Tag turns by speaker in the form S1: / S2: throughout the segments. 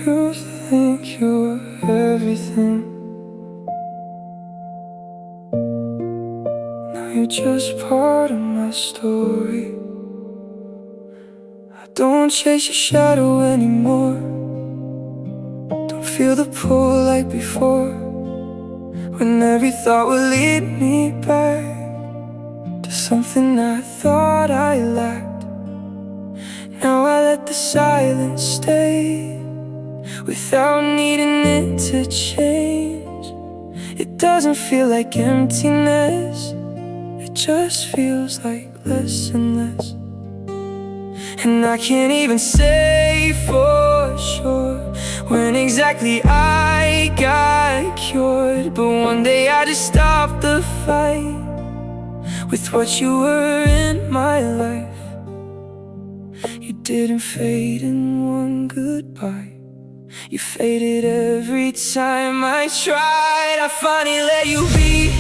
S1: You think you're everything. Now you're just part of my story. I don't chase your shadow anymore. Don't feel the pull like before, when every thought would lead me back to something I thought I lacked. Now I let the silence stay without needing it to change. It doesn't feel like emptiness, it just feels like less and less. And I can't even say for sure when exactly I got cured, but one day I just stopped the fight with what you were in my life. You didn't fade in one goodbye, you faded every time I tried. I finally let you be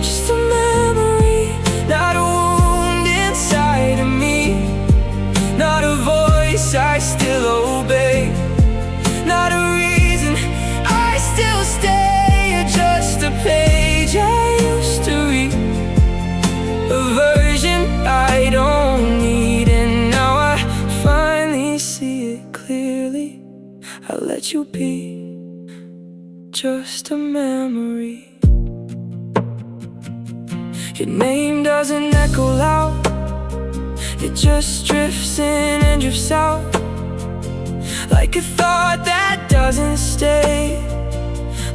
S1: just a memory, not a wound inside of me, not a voice I still obey, not a reason I still stay, just a page I used to read, a version I don't need. And now I finally see it clearly. I let you be just a memory. Your name doesn't echo loud, it just drifts in and drifts out, like a thought that doesn't stay,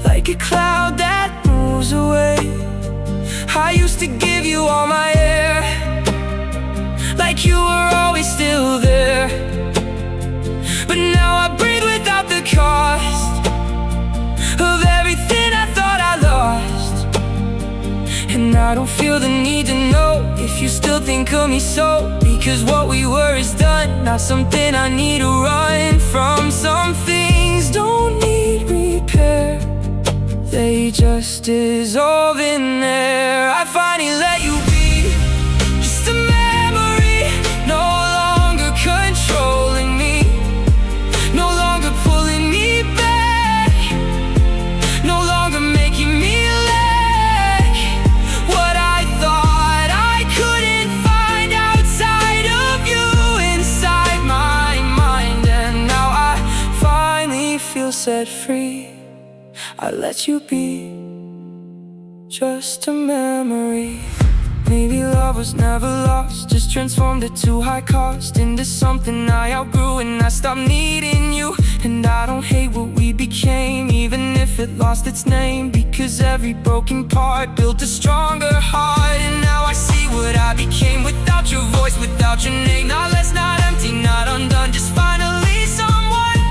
S1: like a cloud that moves away. I used to give you all my air, like you were always still there, but now I breathe without the cost of everything I thought I lost. And I don't feel the need to know if you still think of me so, because what we were is done, not something I need to run from. Some things don't need repair, they just dissolve in there. I finally let you be just a memory, no longer controlling me, no longer pulling me back, no longer making me lack what I thought I couldn't find outside of you, inside my mind. And now I finally feel set free. I let you be just a memory. Maybe love was never lost, just transformed at too high cost into something I outgrew, and I stopped needing you. And I don't hate what we became, even if it lost its name, because every broken part built a stronger heart. And now I see what I became without your voice, without your name. Not less, not empty, not undone, just finally someone.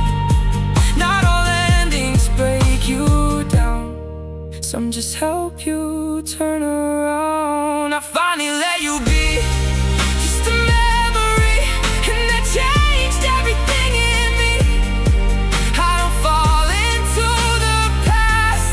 S1: Not all endings break you down, some just help you turn around. I finally let you be just a memory, and that changed everything in me. I don't fall into the past,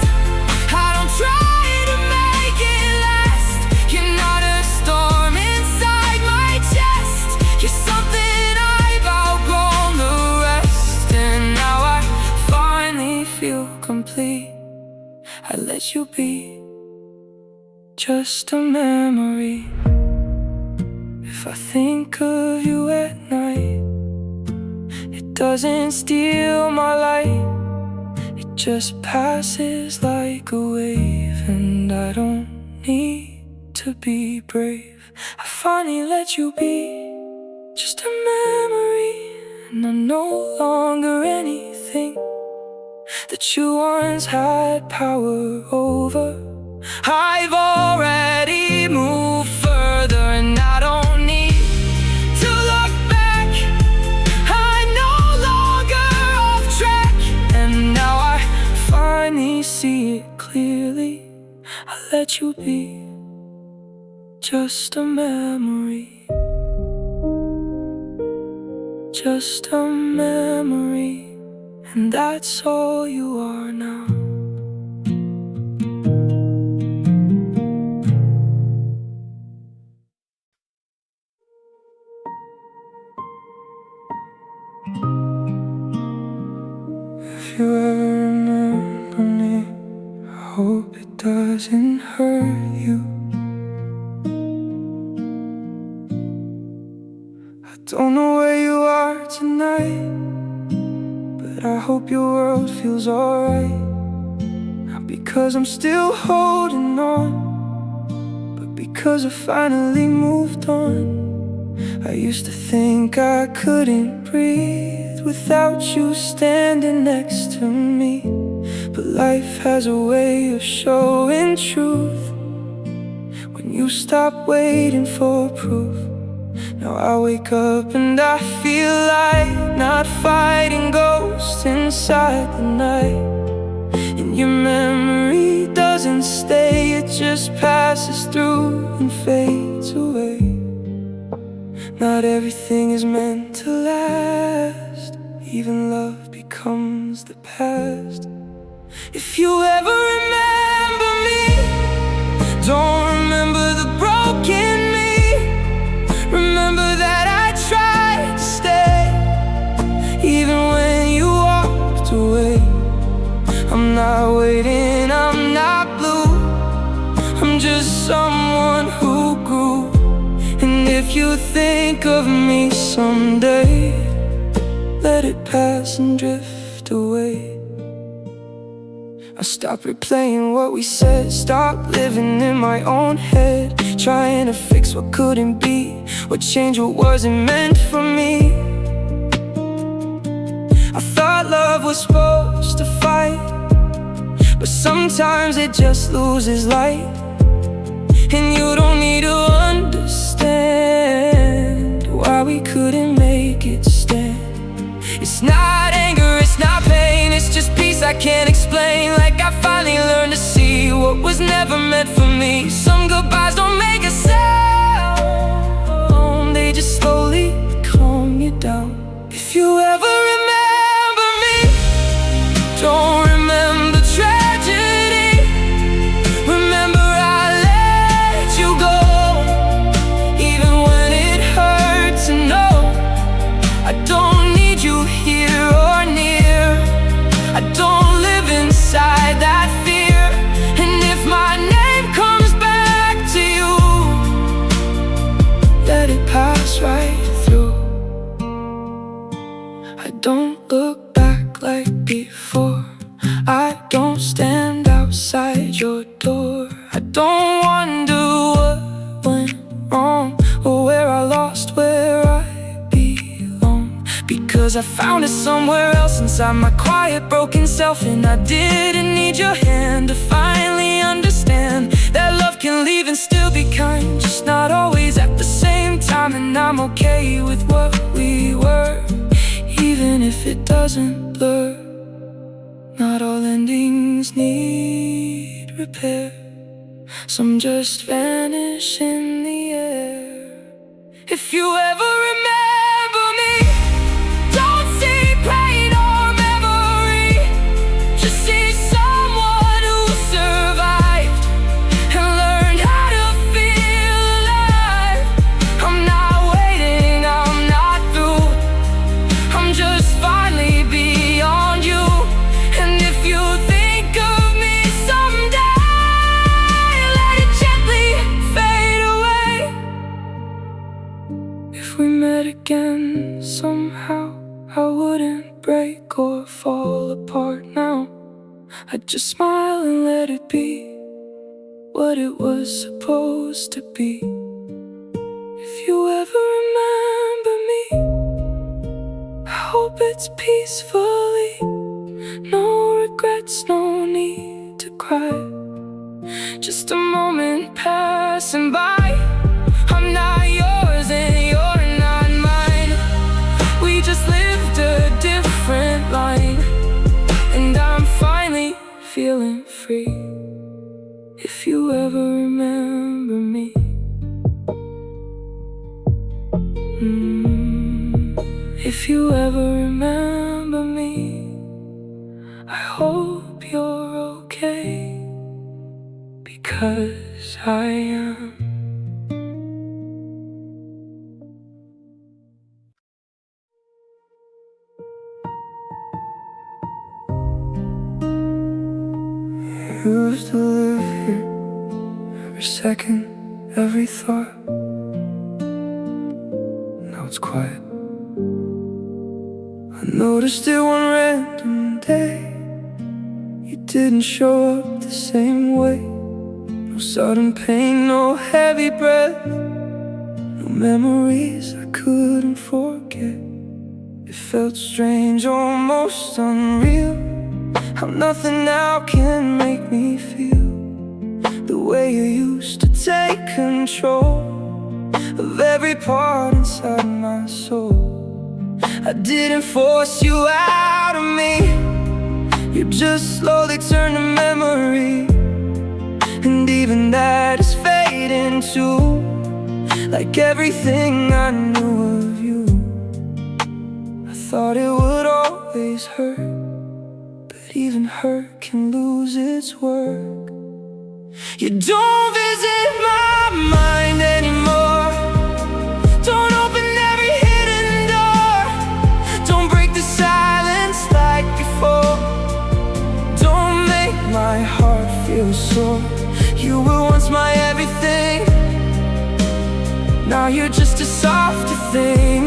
S1: I don't try to make it last. You're not a storm inside my chest, you're something I've outgrown the rest. And now I finally feel complete. I let you be just a memory. If I think of you at night, it doesn't steal my light, it just passes like a wave. And I don't need to be brave, I finally let you be just a memory. And I'm no longer anything that you once had power over. I've already moved further, and I don't need to look back. I'm no longer off track, and now I finally see it clearly. I let you be just a memory, just a memory. And that's all you are now. tonight, but I hope your world feels alright. Not because I'm still holding on, but because I finally moved on. I used to think I couldn't breathe without you standing next to me, but life has a way of showing truth when you stop waiting for proof. Now I wake up and I feel like not fighting ghosts inside the night. And your memory doesn't stay, it just passes through and fades away. Not everything is meant to last, even love becomes the past. If you ever remember me, don't remember the broken me. Remember that I tried to stay, even when you walked away. I'm not waiting, I'm not blue, I'm just someone who grew. And if you think of me someday, let it pass and drift away. I stopped replaying what we said, stopped living in my own head, trying to fix what couldn't be, what changed what wasn't meant for me. I thought love was supposed to fight, but sometimes it just loses light. And you don't need to understand why we couldn't make it stand. It's not anger, it's not pain, it's just peace I can't explain. Like I finally learned to see what was never meant for me. Some goodbyes don't make a sound, they just slowly calm you down. If you ever remember me, don't remember tragedy. Remember I let you go, even when it hurts to know I don't need you here or near. I don't live inside that fear. And if my name comes back to you, let it pass right through. I don't look back like before, I don't stand outside your door. I don't wonder what went wrong, or where I lost where I belong, because I found it somewhere else inside my quiet broken self. And I didn't need your hand to finally understand that love can leave and still be kind, just not always at the same time. And I'm okay with what we were, even if it doesn't blur. Not all endings need repair, some just vanish in the air. If you ever remember me, don't see pain or memory, just see someone who survived and learned how to feel alive. I'm not waiting, I'm not through, I'm just finally beyond you. And if you think of me someday, let it gently fade away. If we met again somehow, I wouldn't break or fall apart now. I'd just smile and let it be what it was supposed to be. If you ever remember me, I hope it's peacefully. No regrets, no need to cry, just a moment passing by. I'm not yours and you're not mine, we just lived a different line. And I'm finally feeling free. If you ever remember me, if you ever remember me, I hope you're okay, because I am. Used to live here, every second, every thought. Now it's quiet. I noticed it one random day. You didn't show up the same way. No sudden pain, no heavy breath, no memories I couldn't forget. It felt strange, almost unreal, how nothing now can make me feel the way you used to take control of every part inside my soul. I didn't force you out of me, you just slowly turned to memory. And even that is fading too, like everything I knew of you. I thought it would always hurt, but even hurt can lose its work. You don't visit my mind anymore. Don't open every hidden door. Don't break the silence like before. Don't make my heart feel sore. You were once my everything, now you're just a softer thing,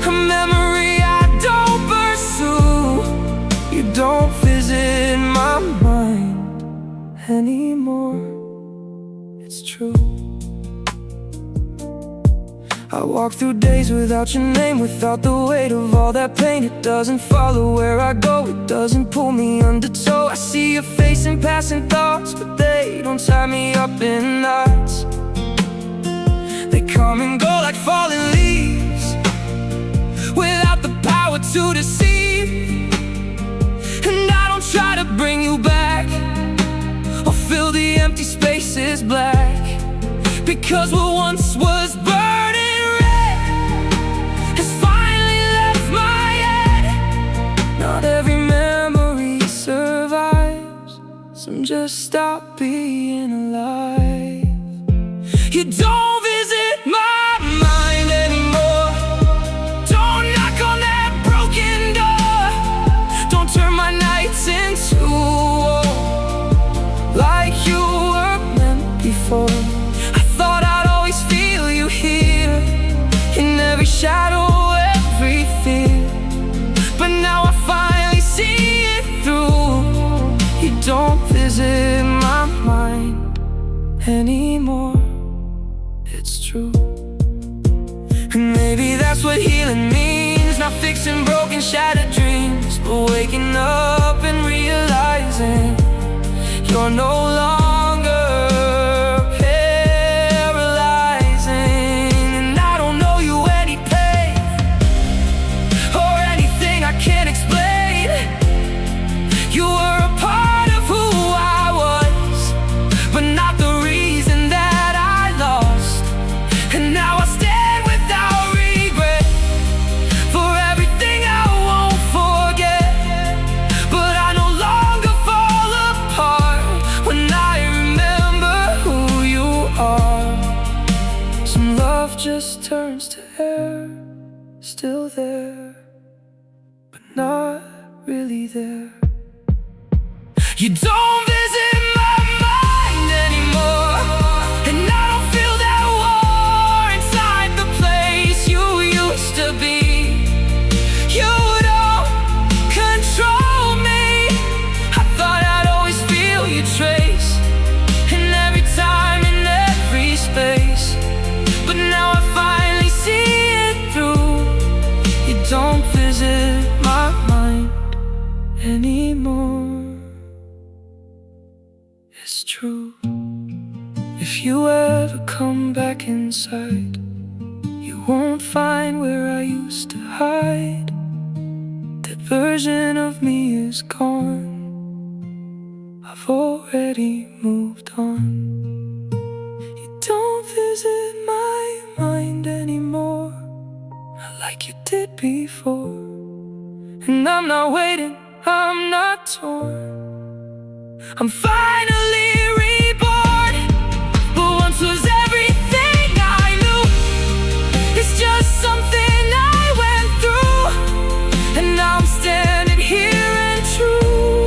S1: a memory I don't pursue. You don't visit my mind anymore, it's true. I walk through days without your name, without the weight of all that pain. It doesn't follow where I go, it doesn't pull me under tow. I see your face in passing thoughts, but they don't tie me up in knots. They come and go like falling leaves, without the power to deceive. And I don't try to bring you back, or fill the empty spaces black, because what once was burning red has finally left my head. Not every memory survives, some just stop being alive. You don't visit my mind anymore. Don't knock on that broken door. Don't turn my nights into war, like you were meant before. I thought I'd always feel you here, in every shadow, every fear. But now I finally see it through. You don't visit my mind anymore, it's true. And maybe that's what healing means, not fixing broken, shattered dreams, but waking up and realizing you're no longer paralyzing. And I don't know you any pain or anything I can't explain. You were a part of who I was, but not the reason that I lost. And now I stand without regret for everything I won't forget. But I no longer fall apart when I remember who you are. Some love just turns to air, still there, but not really there. You don't visit my mind anymore, and I don't feel that war inside the place you used to be. You don't control me. I thought I'd always feel your trace, in every time, in every space. But now I finally see it through. You don't visit my mind anymore, it's true. If you ever come back inside, you won't find where I used to hide. That version of me is gone, I've already moved on. You don't visit my mind anymore, not like you did before. And I'm not waiting, I'm not torn, I'm finally reborn. But once was everything I knew, it's just something I went through. And now I'm standing here and true.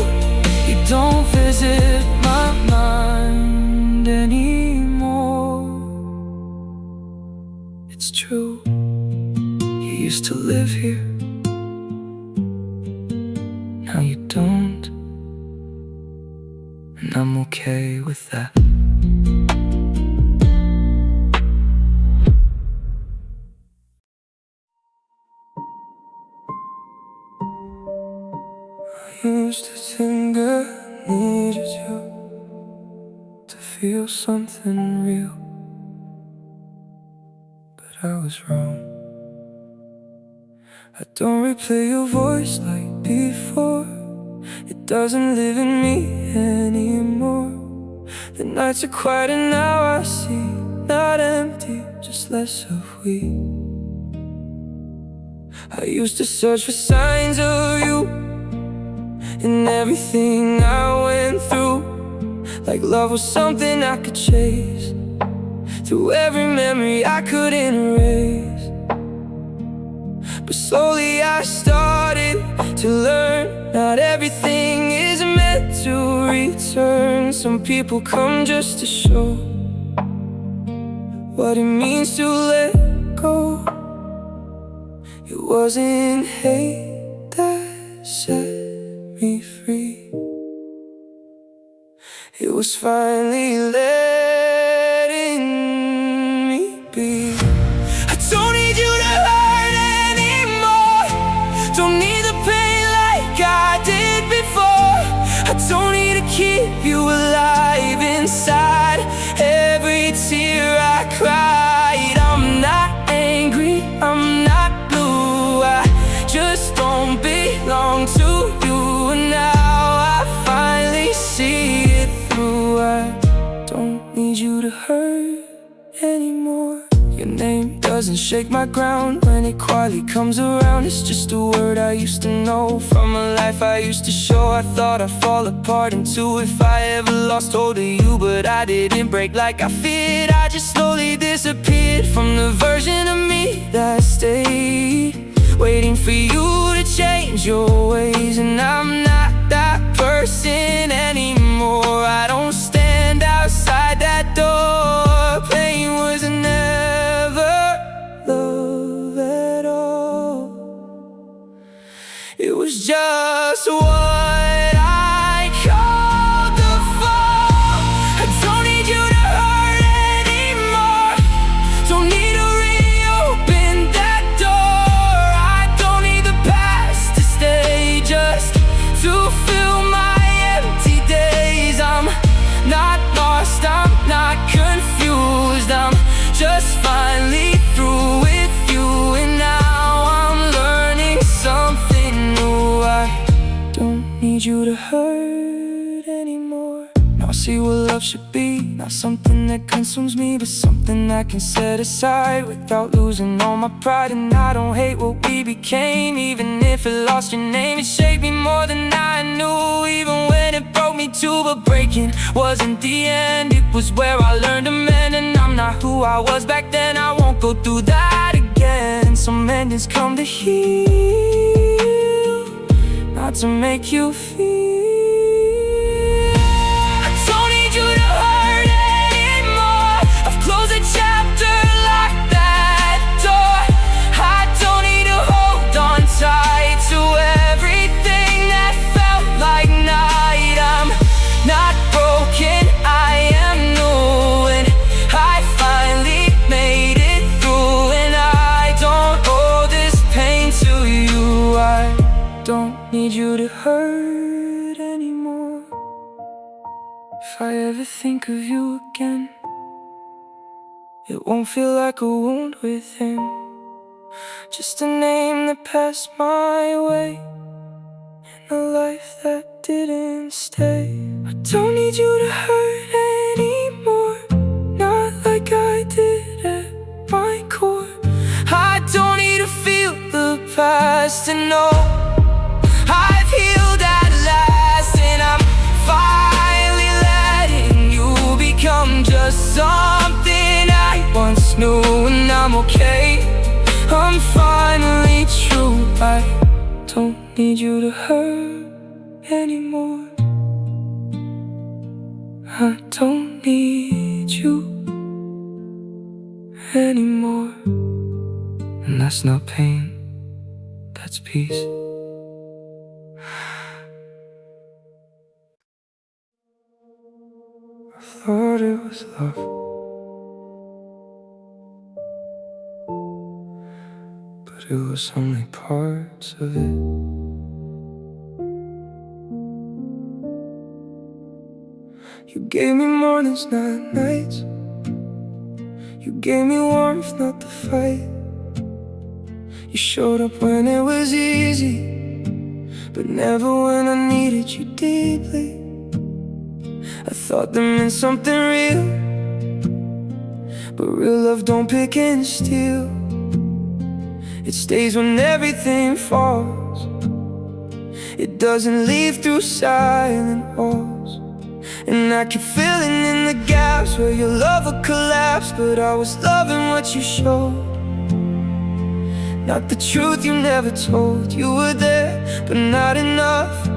S1: You don't visit my mind anymore, it's true. You used to live here, don't, and I'm okay with that. I used to think I needed you to feel something real, but I was wrong. I don't replay your voice like before. It doesn't live in me anymore. The nights are quiet and now I see, not empty, just less of we. I used to search for signs of you in everything I went through, like love was something I could chase through every memory I couldn't erase. But slowly I started to learn, not everything is meant to return. Some people come just to show what it means to let go. It wasn't hate that set me free. It was finally letting me be. I don't need you to hurt anymore. Don't need the pain like I did before. I don't need to keep you alive inside every tear I cried. I'm not angry, I'm not blue, I just don't belong to you. And now I finally see it through. I don't need you to hurt anymore. Your name doesn't shake my ground when it quietly comes around. It's just a word I used to know from a life I used to show. I thought I'd fall apart in two if I ever lost hold of you, but I didn't break like I feared. I just slowly disappeared from the version of me that stayed, waiting for you to change your ways. And I'm not that person anymore. I don't stand outside that door. Pain was never love at all. It was just what I called the fall. I don't need you to hurt anymore. Don't need to reopen that door. I don't need the past to stay just to fill my empty days. I'm not lost, I'm not confused, I'm just finally through with you. And now I'm learning something new. I don't need you to hurt anymore. Now I see what love should be, not something that consumes me, but something I can set aside without losing all my pride. And I don't hate what we became, even if it lost your name. It shaped me more than I knew, even when it broke me too. But breaking wasn't the end, it was where I learned to mend. And I'm not who I was back then, I won't go through that again. Some endings come to heal, not to make you feel. I don't need you to hurt anymore. I've closed the chapter, locked that door. I don't need to hold on tight to everything that felt like night. I'm not broken, I am new, and I finally made it through. And I don't owe this pain to you. I don't need you to hurt anymore. If I ever think of you again, it won't feel like a wound within, just a name that passed my way in a life that didn't stay. I don't need you to hurt anymore, not like I did at my core. I don't need to feel the past to know I've healed at last. And I'm finally letting you become just something I once knew. And I'm okay, I'm finally true. I don't need you to hurt anymore. I don't need you anymore. And that's not pain, that's peace. thought it was love, but it was only parts of it. You gave me mornings, not nights. You gave me warmth, not the fight. You showed up when it was easy, but never when I needed you deeply. I thought that meant something real, but real love don't pick and steal. It stays when everything falls. It doesn't leave through silent walls. And I keep filling in the gaps where your love would collapse, but I was loving what you showed, not the truth you never told. You were there, but not enough,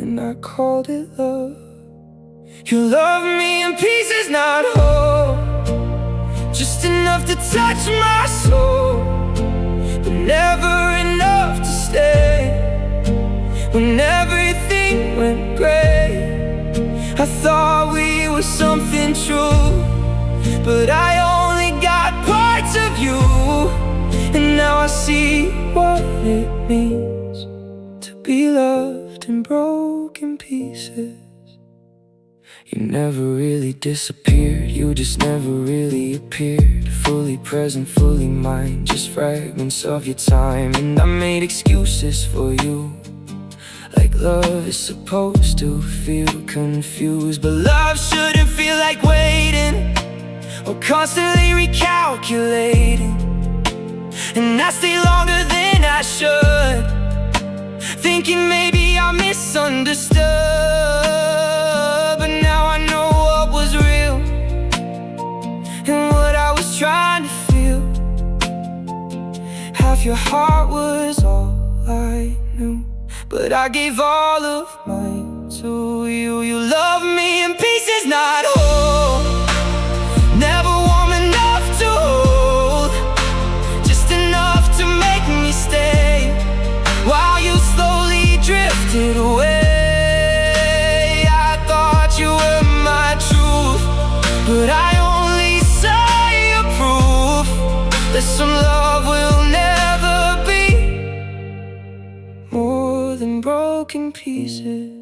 S1: and I called it love. You love me in pieces, not whole, just enough to touch my soul, but never enough to stay. When everything went gray, I thought we were something true, but I only got parts of you. And now I see what it means to be loved in broken pieces. You never really disappeared, you just never really appeared. Fully present, fully mine, just fragments of your time. And I made excuses for you, like love is supposed to feel confused. But love shouldn't feel like waiting or constantly recalculating. And I stay longer than I should, thinking maybe I misunderstood. But now I know what was real and what I was trying to feel. Half your heart was all I knew, but I gave all of mine to you. You love me in pieces, not whole, never warm enough to hold, just enough to make me stay while you slowly drifted away. I thought you were my truth, but I only saw your proof that some love will never be more than broken pieces.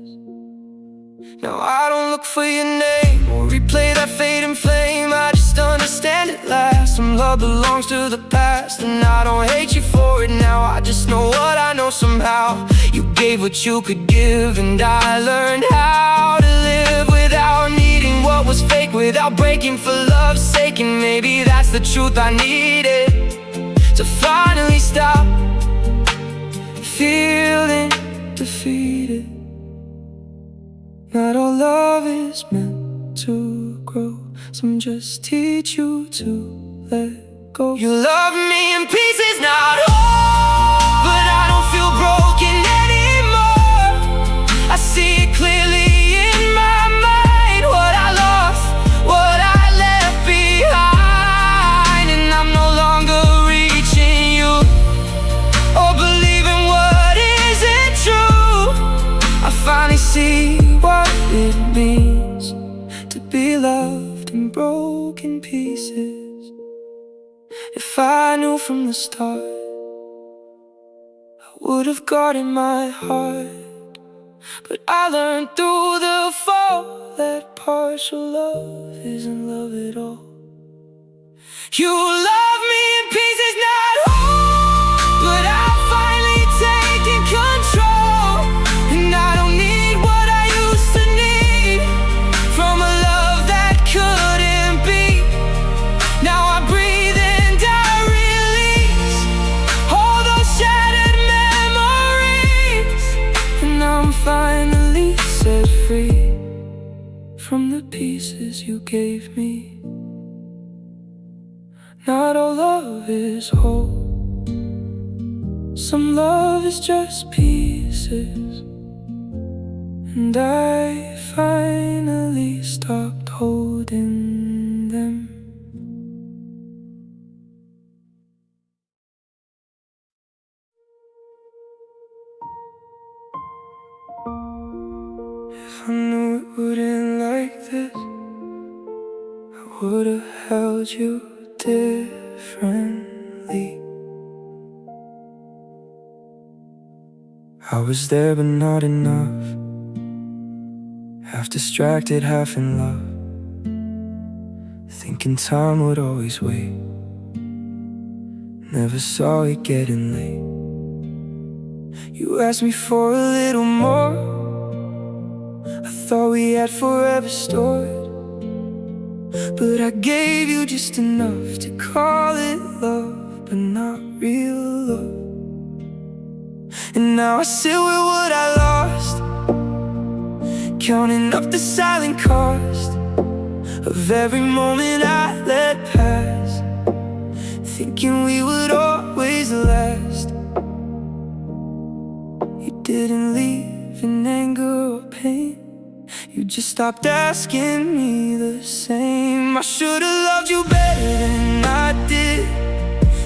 S1: Now I don't look for your name or replay that fading flame. I just understand at last some love belongs to the past, and I don't hate you for it now. I just know what I know somehow. You gave what you could give, and I learned how to live without needing what was fake, without breaking for love's sake. And maybe that's the truth I needed to finally stop feeling defeated. Not all love is meant to grow, some just teach you to let go. You love me in pieces, not whole, but I don't feel broken anymore. I see it clearly in my mind, what I lost, what I left behind. And I'm no longer reaching you or believing what isn't true. I finally see what it means to be loved in broken pieces. If I knew from the start, I would have guarded my heart. But I learned through the fall that partial love isn't love at all. You love me in pieces, not whole, but I've finally taken control. And I don't need what I used to need from a love that couldn't be. Now I breathe and I release all those shattered memories, and I'm finally set free from the pieces you gave me. Not all love is whole, some love is just pieces. And I finally stopped holding them. If I knew it wouldn't like this, would've held you differently. I was there but not enough, half distracted, half in love, thinking time would always wait. Never saw it getting late. You asked me for a little more, I thought we had forever stored, but I gave you just enough to call it love, but not real love. And now I sit with what I lost, counting up the silent cost of every moment I let pass, thinking we would always last. You didn't leave in anger or pain, you just stopped asking me the same. I should've loved you better than I did,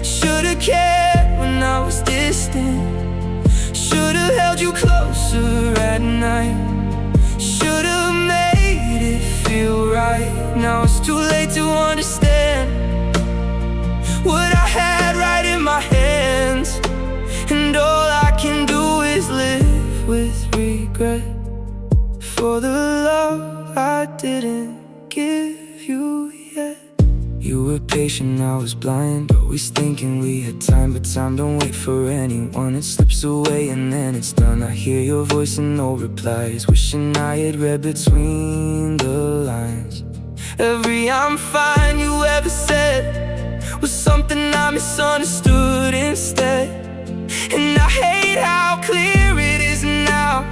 S1: should've cared when I was distant, should've held you closer at night, should've made it feel right. Now it's too late to understand what I had right in my hands, and all I can do is live with regret for the love I didn't give you yet. You were patient, I was blind, always thinking we had time, but time don't wait for anyone. It slips away and then it's done. I hear your voice and no replies, wishing I had read between the lines. Every "I'm fine" you ever said was something I misunderstood instead. And I hate how clear it is now,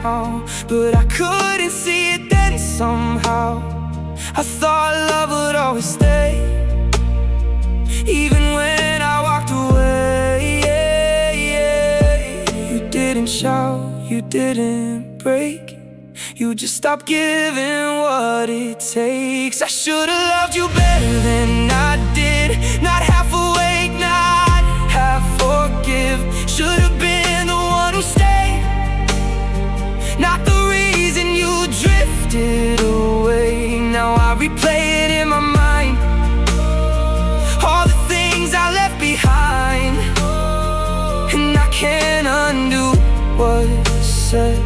S1: but I couldn't see it then somehow. I thought love would always stay, even when I walked away. You didn't shout, you didn't break, you just stopped giving what it takes. I should've loved you better than I did, not half awake, not half forgive. Should've been the one who stayed, not the reason you drifted away. Now I replay it in my mind, all the things I left behind, and I can't undo what was said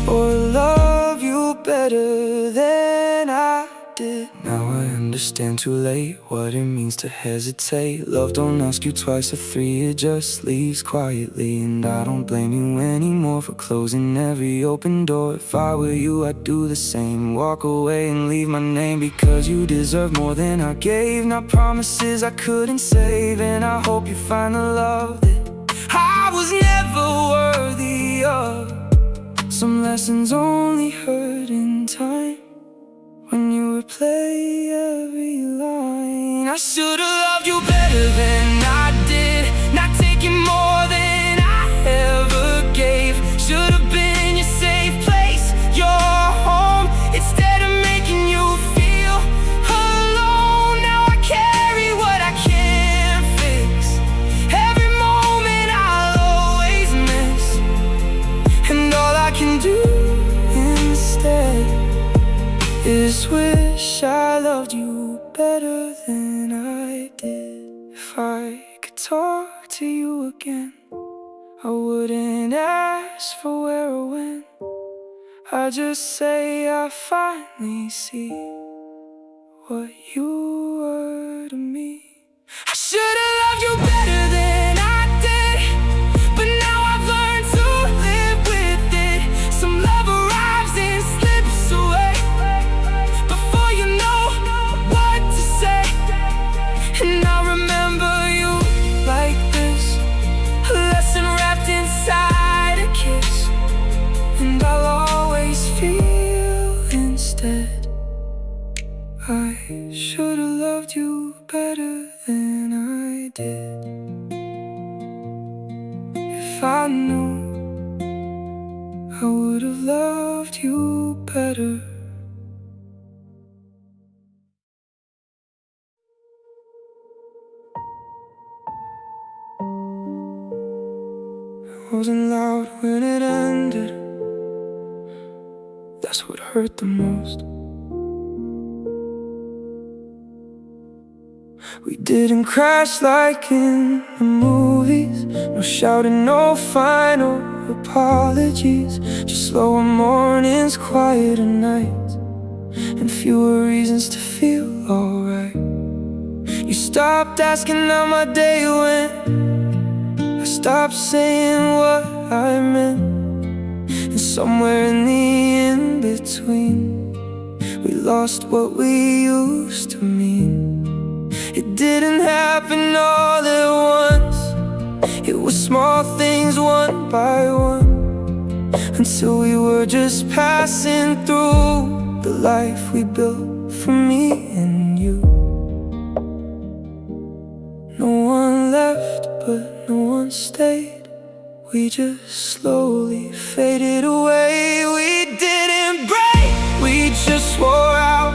S1: or love you better than I did. Now I understand too late what it means to hesitate. Love don't ask you twice or three, it just leaves quietly. And I don't blame you anymore for closing every open door. If I were you, I'd do the same, walk away and leave my name, because you deserve more than I gave, not promises I couldn't save. And I hope you find the love that I was never worthy of. Some lessons only hurt in time, when you replay every line. I should've loved you better than I did, not taking more than I ever gave. Should've been your safe place, your home, instead of making you feel alone. Now I carry what I can't fix, every moment I'll always miss, and all I can do instead is wish I loved you better than I did. If I could talk to you again, I wouldn't ask for where or when, I'd just say I finally see what you were to me. I should've loved you better than I did, but now I've learned to live with it. Some love arrives and slips away before you know what to say. And I remember you like this, a lesson wrapped inside a kiss, and I'll always feel instead I should've loved you better than I did. If I knew, I would've loved you better. It wasn't loud when it ended, that's what hurt the most. We didn't crash like in the movies. No shouting, no final apologies. Just slower mornings, quieter nights, and fewer reasons to feel alright. You stopped asking how my day went. I stopped saying what I meant. And somewhere in the in-between, we lost what we used to mean. It didn't happen all at once. It was small things one by one, until we were just passing through the life we built for me and you. No one left, but no one stayed. We just slowly faded away. We didn't break, we just wore out.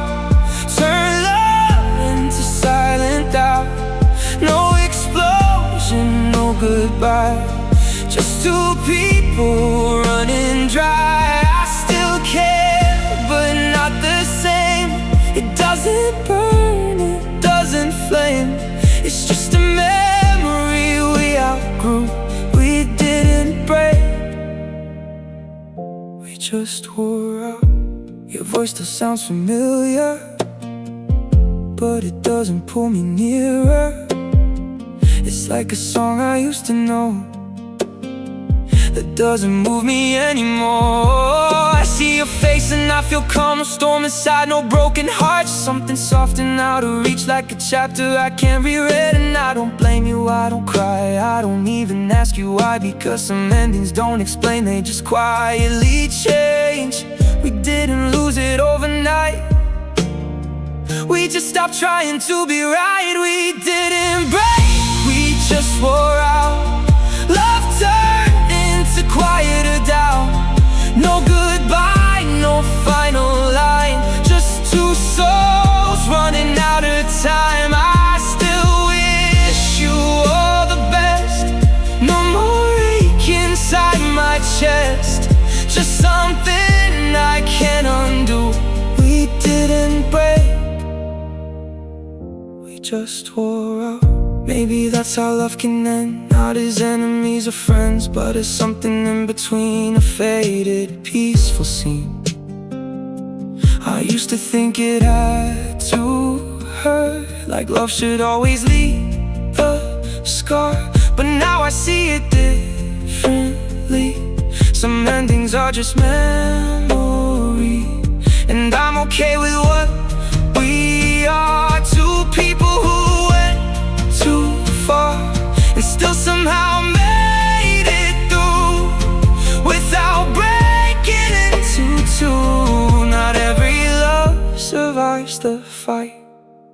S1: Turned love into silent doubt. No explosion, no goodbye. Just two people running dry. I still care, but not the same. It doesn't burn, it doesn't flame. It's just a memory we outgrew. We didn't break, we just wore out. Your voice still sounds familiar, but it doesn't pull me nearer. It's like a song I used to know that doesn't move me anymore. I see your face and I feel calm, no storm inside, no broken hearts. Something soft and out of reach, like a chapter I can't reread. And I don't blame you, I don't cry, I don't even ask you why, because some endings don't explain, they just quietly change. We didn't lose it overnight, we just stopped trying to be right. We didn't break, we just wore out. Love turned into quieter doubt. No goodbye, no final line. Just two souls running out of time. I still wish you all the best. No more ache inside my chest, just something I can't undo. We didn't break, we just wore out. Maybe that's how love can end, not as enemies or friends, but as something in between, a faded, peaceful scene. I used to think it had to hurt, like love should always leave a scar, but now I see it differently. Some endings are just memory, and I'm okay with what we are. Two people who went too far and still somehow made it through without breaking into two. Not every love survives the fight,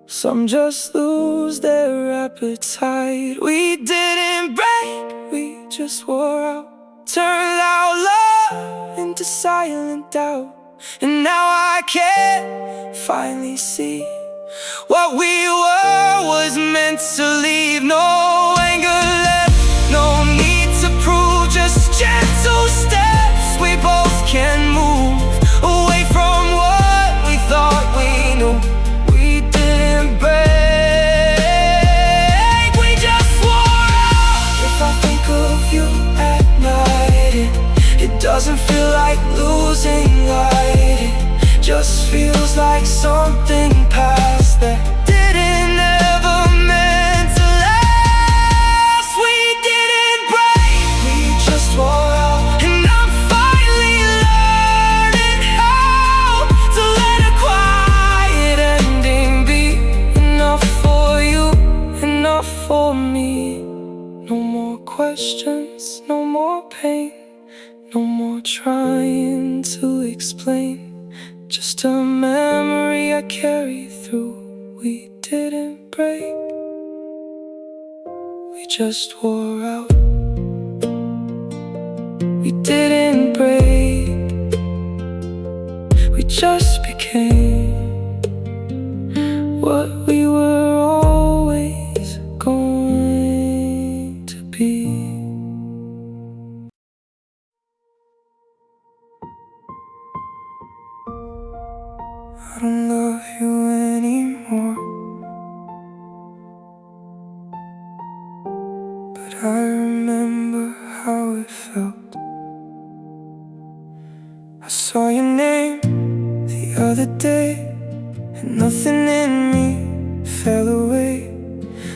S1: some just lose their appetite. We didn't break, we just wore out. Turned out love into silent doubt, and now I can finally see what we were was meant to leave. No anger left, no need to prove, just gentle steps we both can move away from what we thought we knew. We didn't break, we just wore out. If I think of you at night, it doesn't feel like losing light. It just feels like something past that didn't ever meant to last. We didn't break, we just wore out. And I'm finally learning how to let a quiet ending be enough for you, enough for me. No more questions, no more pain, no more trying to explain. Just a memory I carry through. We didn't break, we just wore out. We didn't break, we just became what we were always going to be. I don't love you anymore. I saw your name the other day, and nothing in me fell away.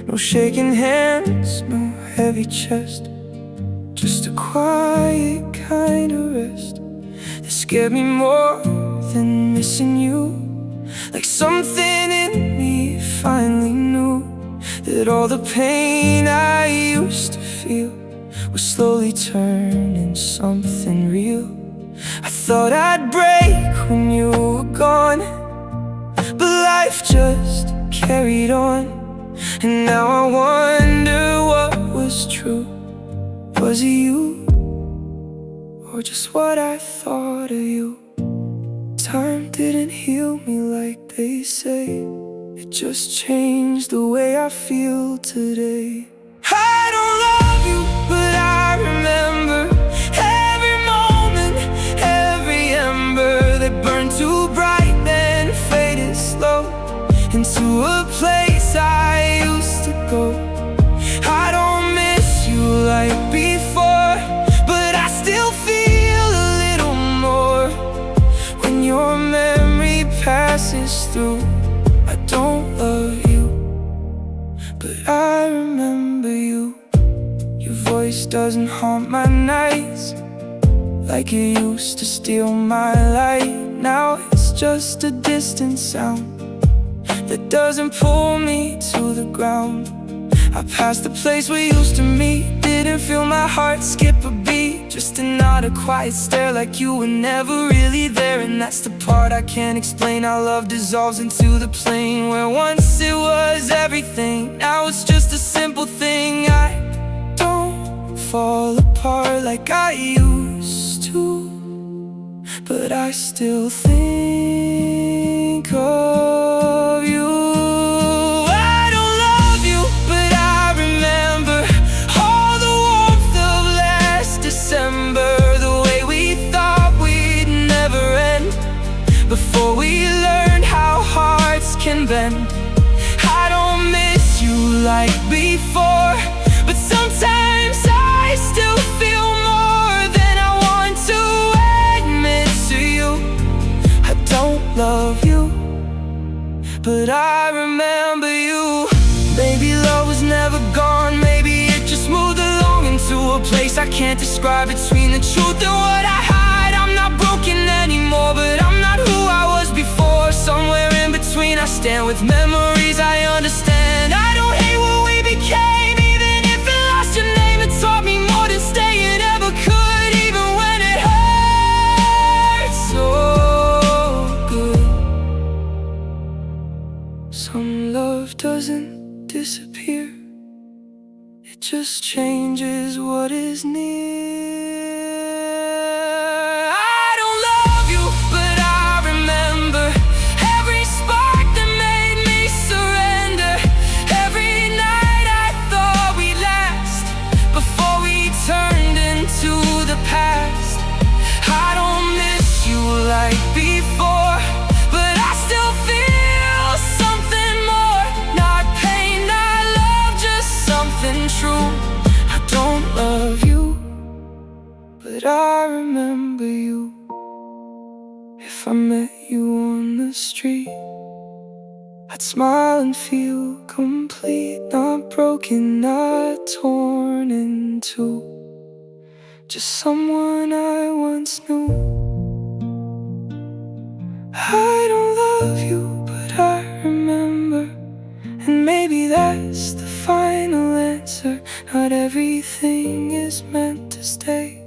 S1: No shaking hands, no heavy chest, just a quiet kind of rest that scared me more than missing you. Like something in me finally knew that all the pain I used to feel was slowly turning something real. I thought I'd break when you were gone, but life just carried on. And now I wonder what was true. Was it you, or just what I thought of you? Time didn't heal me like they say, it just changed the way I feel today. I don't love you, but I remember every moment, every ember that burned too bright, then faded slow into a place I used to go. I don't miss you like before, but I still feel a little more when your memory passes through. I don't love you, but I remember you. Your voice doesn't haunt my nights like it used to steal my light. Now it's just a distant sound that doesn't pull me to the ground. I passed the place we used to meet, didn't feel my heart skip a beat, just a nod, a quiet stare, like you were never really there. And that's the part I can't explain. Our love dissolves into the plane where once it was everything, now it's just a simple thing. I don't fall apart like I used to, but I still think of you. Before we learned how hearts can bend, I don't miss you like before, but sometimes I still feel more than I want to admit to you. I don't love you, but I remember you. Maybe love was never gone, maybe it just moved along into a place I can't describe, between the truth and what I hide. I'm not broken anymore, but I'm not who I was before. Somewhere in between I stand with memories I understand. I don't hate what we became, even if it lost your name. It taught me more than staying ever could, even when it hurts so good. Some love doesn't disappear, it just changes what is near. Like before, but I still feel something more. Not pain, not love, just something true. I don't love you, but I remember you. If I met you on the street, I'd smile and feel complete. Not broken, not torn in two, just someone I once knew. I don't love you, but I remember, and maybe that's the final answer. Not everything is meant to stay,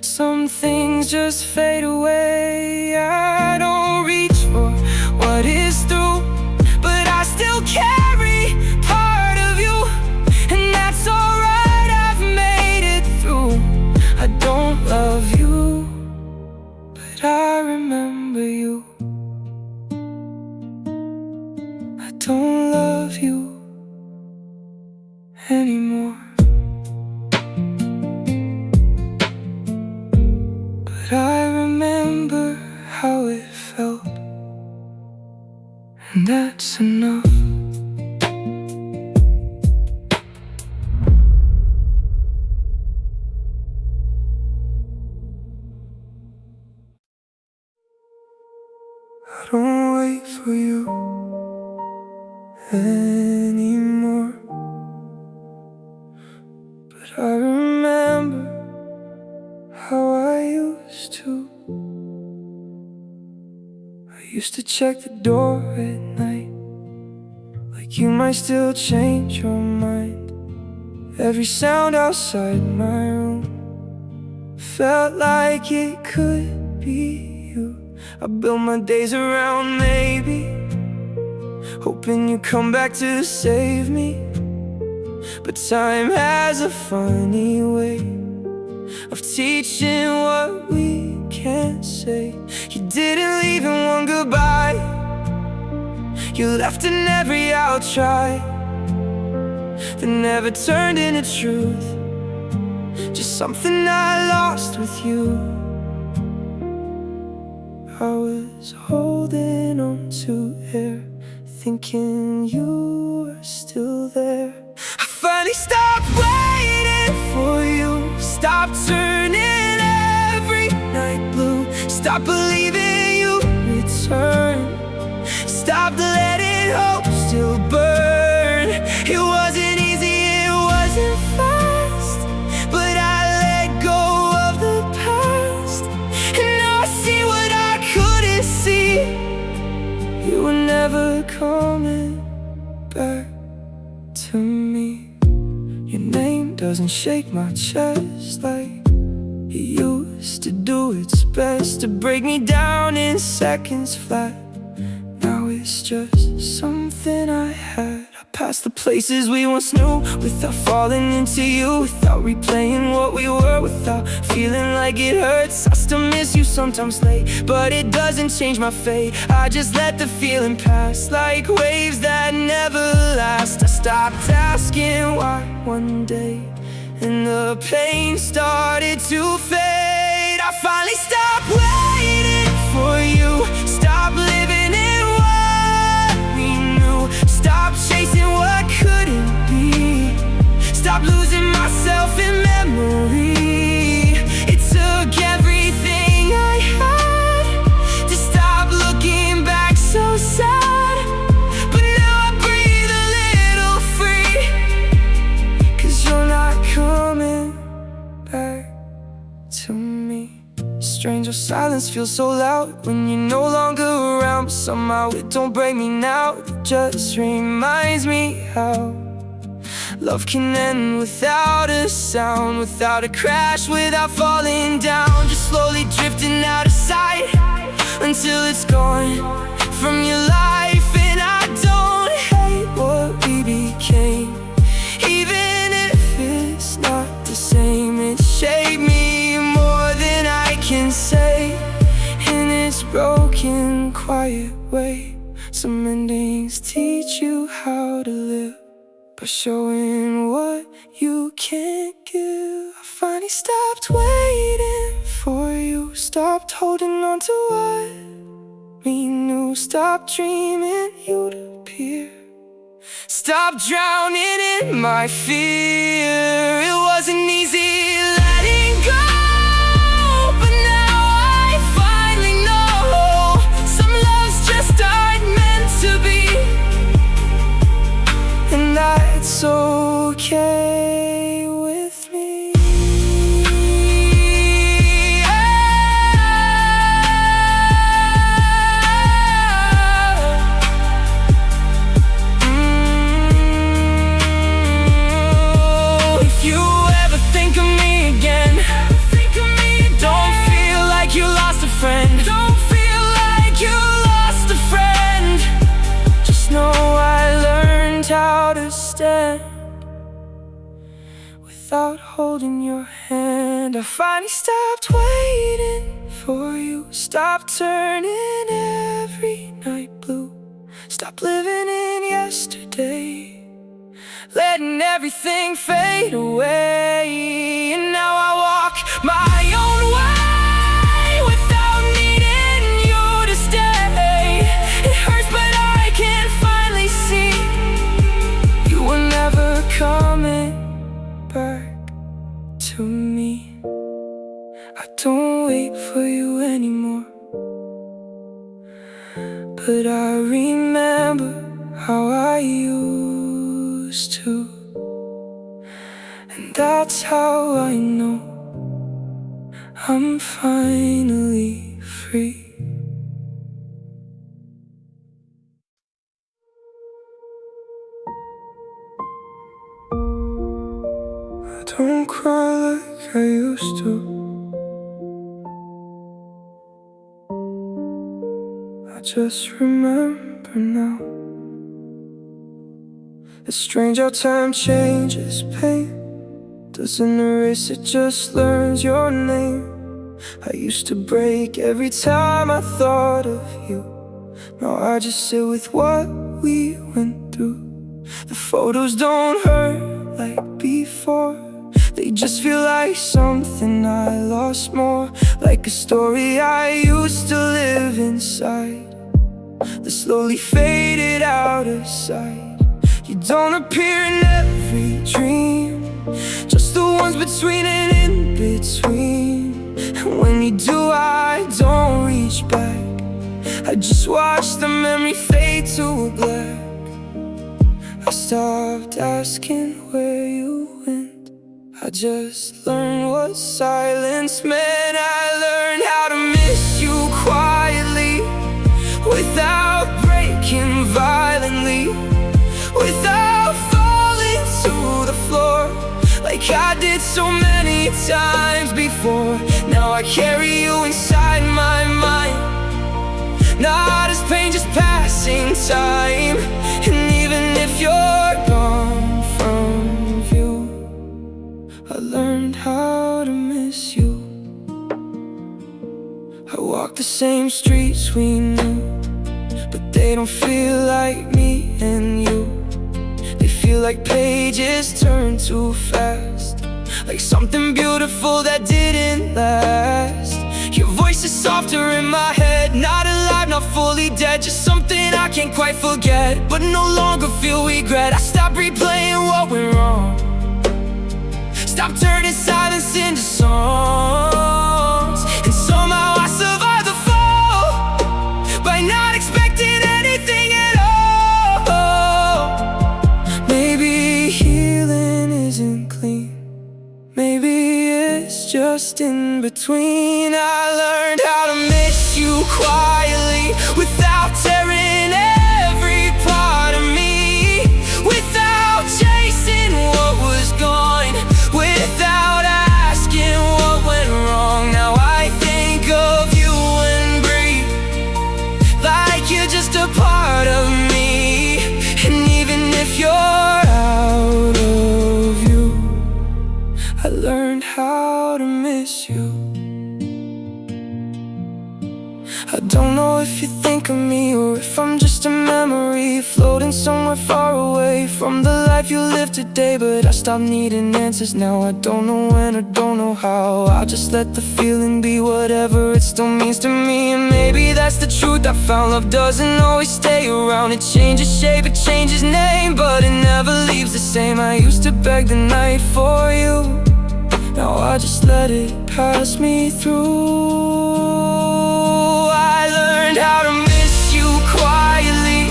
S1: some things just fade away. I don't reach for what is through, but I still carry part of you, and that's alright, I've made it through. I don't love you, but I remember you. I don't love you anymore, but I remember how it felt don't wait for you anymore. But I remember how I used to. I used to check the door at night, like you might still change your mind. Every sound outside my room felt like it could be you. I built my days around maybe, hoping you come back to save me. But time has a funny way of teaching what we can't say. You didn't leave in one goodbye, you left in every I'll try that never turned into truth, just something I lost with you. I was holding on to air, thinking you were still there. I finally stopped waiting for you, stopped turning every night blue, stopped believing you'd return, stopped letting hope still burn. It wasn't easy, it wasn't fast, but I let go of the past, and now I see what I couldn't see. You were never coming back to me. Your name doesn't shake my chest like it used to do its best to break me down in seconds flat. Now it's just something I had. I passed the places we once knew without falling into you, without replaying what we were, without feeling like it hurts. I still miss you sometimes late, but it doesn't change my fate. I just let the feeling pass like waves that never last. I stopped asking why one day, and the pain started to fade. I finally stopped waiting for you, stopped living in what we knew, stopped chasing what couldn't be, stopped losing myself in memory. It took everything I had to stop looking back so sad, but now I breathe a little free, 'cause you're not coming back to me. Stranger silence feels so loud when you're no longer around, but somehow it don't break me now. It just reminds me how love can end without a sound, without a crash, without falling down, just slowly drifting out of sight until it's gone from your life. And I don't hate what we became, even if it's not the same. It shaped me more than I can say, in its broken, quiet way. Some endings teach you how to live by showing what you can't give. I finally stopped waiting for you, stopped holding on to what we knew, stopped dreaming you'd appear, stopped drowning in my fear. It wasn't easy letting go, but now I finally know some loves just aren't meant to be, and that's okay with me. If you ever think of me again, don't feel like you lost a friend, don't feel like you lost a friend. Just know I learned how to stand without holding your hand. I finally stopped waiting for you, stopped turning every night blue, stopped living in yesterday, letting everything fade away. And now I walk my own way without needing you to stay. It hurts, but I can finally see you were never coming back to me. I don't wait for you anymore. but I remember how I used to. And that's how I know I'm finally free. I don't cry like I used to. I just remember now. It's strange how time changes pain. Doesn't erase it, just learns your name. I used to break every time I thought of you. Now I just sit with what we went through. The photos don't hurt like before. They just feel like something I lost more. Like a story I used to live inside, that slowly faded out of sight. You don't appear in every dream, just the ones between and in between. And when you do, I don't reach back. I just watch the memory fade to a black. I stopped asking where you went. I just learned what silence meant. I learned how to miss you quietly, without breaking violently, without falling to the floor like I did so many times before. Now I carry you inside my mind, not as pain, just passing time. And even if you're gone from view, I learned how to miss you. I walk the same streets we knew, but they don't feel like me and you. They feel like pages turn too fast, like something beautiful that didn't last. Your voice is softer in my head, not alive, not fully dead, just something I can't quite forget, but no longer feel regret. I stopped replaying what went wrong, stop turning silence into songs. And somehow I survived the fall by not expecting anything at all. Maybe healing isn't clean, maybe it's just in between. I learned how to miss you quietly, without tearing every part of me, without chasing what was gone, without asking what went wrong. Now I think of you and breathe like you're just a part of me. And even if you're out of view, I learned how to miss you. I don't know if you think of me or if I'm just a memory floating somewhere far away from the life you live today. But I stopped needing answers now. I don't know when or don't know how. I just let the feeling be whatever it still means to me. And maybe that's the truth I found. Love doesn't always stay around. It changes shape, it changes name, but it never leaves the same. I used to beg the night for you, now I just let it pass me through. I learned how to miss you quietly,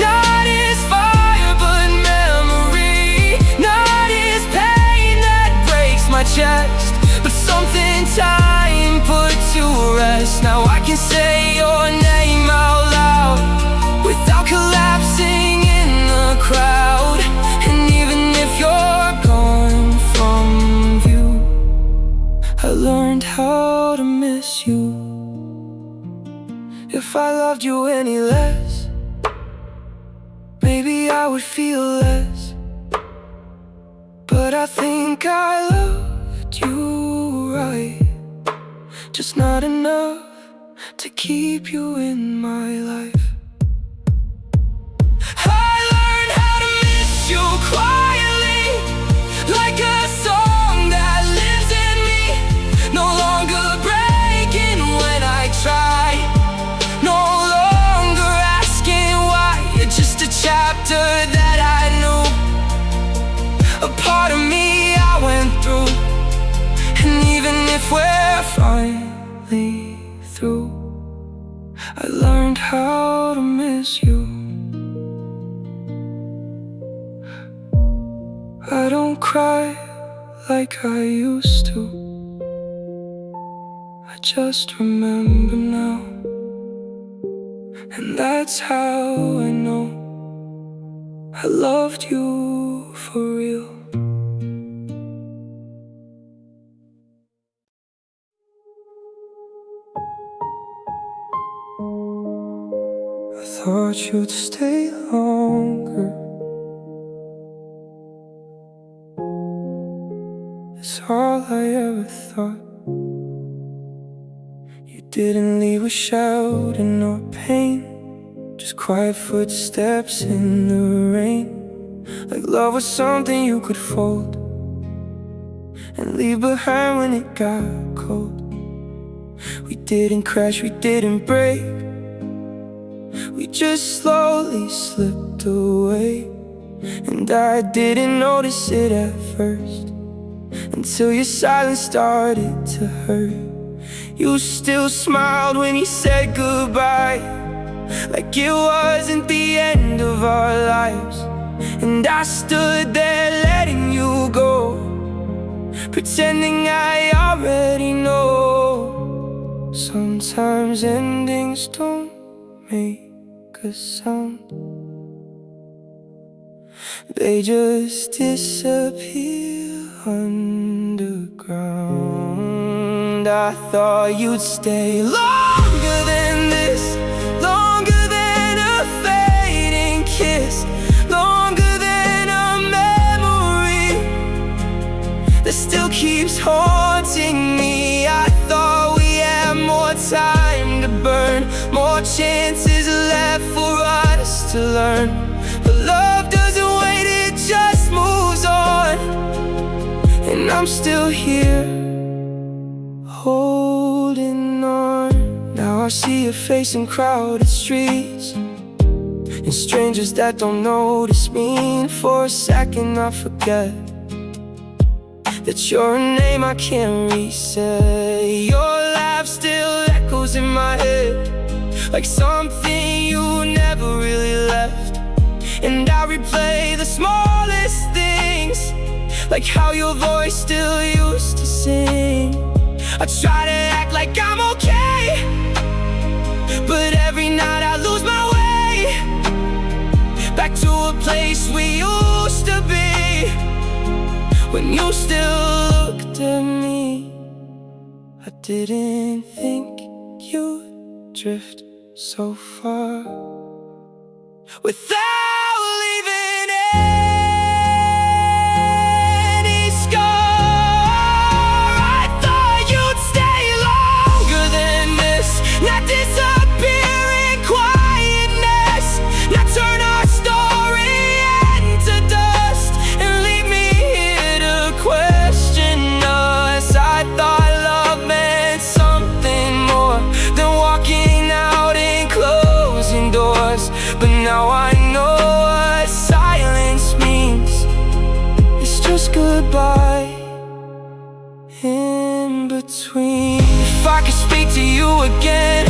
S1: not as fire but memory, not as pain that breaks my chest, but something time put to rest. Now I can say your name out loud without collapsing in the crowd. And even if you're gone from view, I learned how to miss you. If I loved you any less, maybe I would feel less. But I think I loved you right, just not enough to keep you in my life. I learned how to miss you quietly, like a song that lives in me, no longer breaking when I try, no longer asking why. You're just a chapter that I knew, a part of me I went through. And even if we're finally through, I learned how to cry like I used to. I just remember now, and that's how I know I loved you for real. I thought you'd stay longer. It's all I ever thought. You didn't leave with shouting or pain, just quiet footsteps in the rain. Like love was something you could fold and leave behind when it got cold. We didn't crash, we didn't break, we just slowly slipped away. And I didn't notice it at first, until your silence started to hurt. You still smiled when you said goodbye, like it wasn't the end of our lives. And I stood there letting you go, pretending I already know. Sometimes endings don't make a sound, they just disappear underground. I thought you'd stay longer than this, longer than a fading kiss, longer than a memory that still keeps haunting me. I thought we had more time to burn, more chances left for us to learn. But love doesn't wait, it just moves on. And I'm still here, holding on. Now I see your face in crowded streets, and strangers that don't notice me. And for a second I forget that you're a name I can't re-say. Your laugh still echoes in my head, like something you never really left. And I replay the smallest things, like how your voice still used to sing. I try to act like I'm okay, but every night I lose my way, back to a place we used to be, when you still looked at me. I didn't think you'd drift so far without leaving any scar. I thought you'd stay longer than this, not disappear in quietness, not turn our story into dust and leave me here to question us. I thought love meant something more than walking out and closing doors, but now I know what silence means. It's just goodbye in between. If I could speak to you again,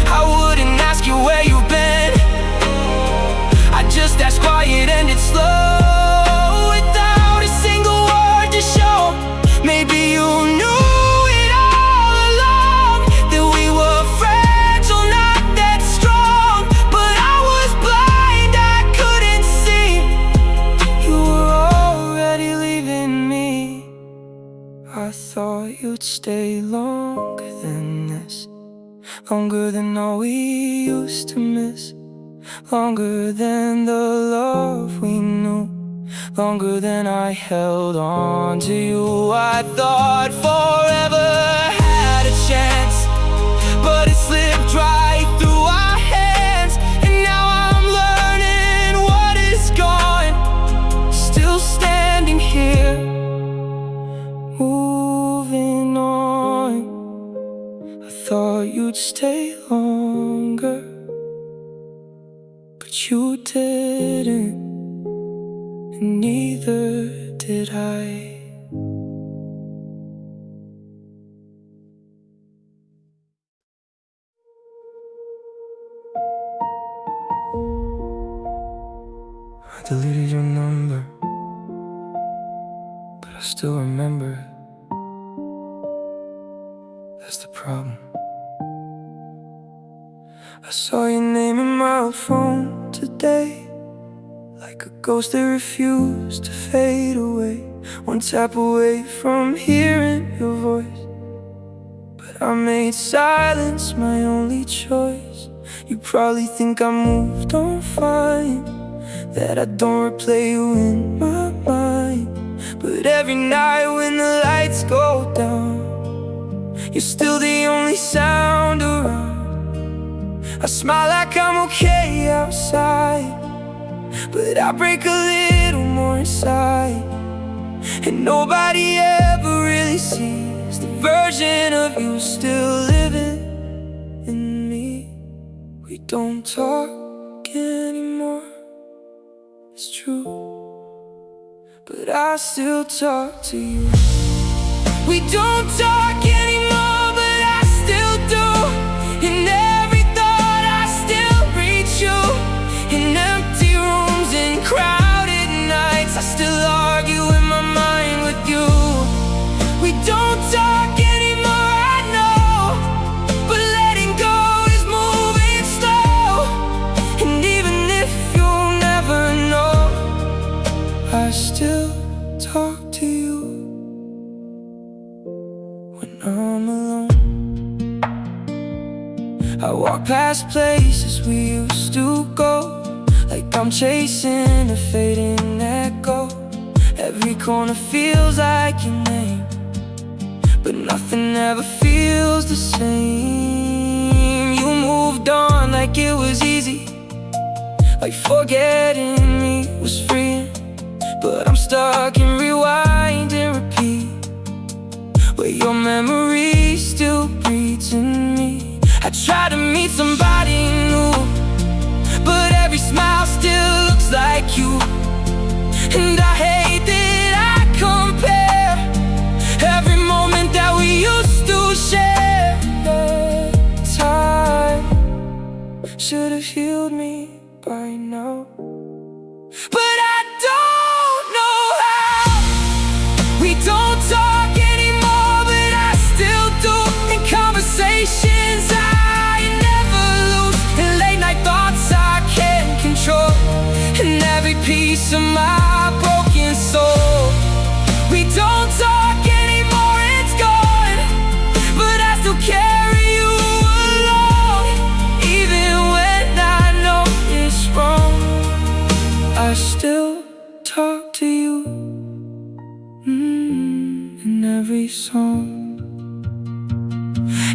S1: I wouldn't ask you where you've been. I'd just ask why it ended slow, without a single word to show. Maybe you knew it all along, that we were fragile, not that strong. But I was blind, I couldn't see you were already leaving me. I thought you'd stay longer than this, longer than all we used to miss, longer than the love we knew, longer than I held on to you. I thought forever had a chance, but it slipped right through our hands. And now I'm learning what is gone, still standing here, moving on. I thought you'd stay longer, but you didn't, and neither did I. I deleted your number, still remember it. That's the problem. I saw your name in my old phone today, like a ghost that refused to fade away. One tap away from hearing your voice, but I made silence my only choice. You probably think I moved on fine, that I don't replay you in my mind. But every night when the lights go down, you're still the only sound around. I smile like I'm okay outside, but I break a little more inside. And nobody ever really sees the version of you still living in me. We don't talk anymore, it's true, but I still talk to you. We don't talk anymore, but I still do. In every thought I still reach you. In empty rooms and crowded nights, I still argue in my mind with you. We don't talk anymore, I know, but letting go is moving slow. And even if you'll never know, I still talk to you when I'm alone. I walk past places we used to go, like I'm chasing a fading echo. Every corner feels like your name, but nothing ever feels the same. You moved on like it was easy, like forgetting me was freeing. But I'm stuck in rewind and repeat, where your memory still breathes in me. I try to meet somebody new, but every smile still looks like you. And I hate that I compare every moment that we used to share. Time should have healed me by now, but I don't know how. We don't talk anymore, but I still do. In conversations I never lose, in late night thoughts I can't control, and every piece of my broken soul. We don't talk anymore, it's gone, but I still carry you along. Even when I know it's wrong, I still talk to you in every song.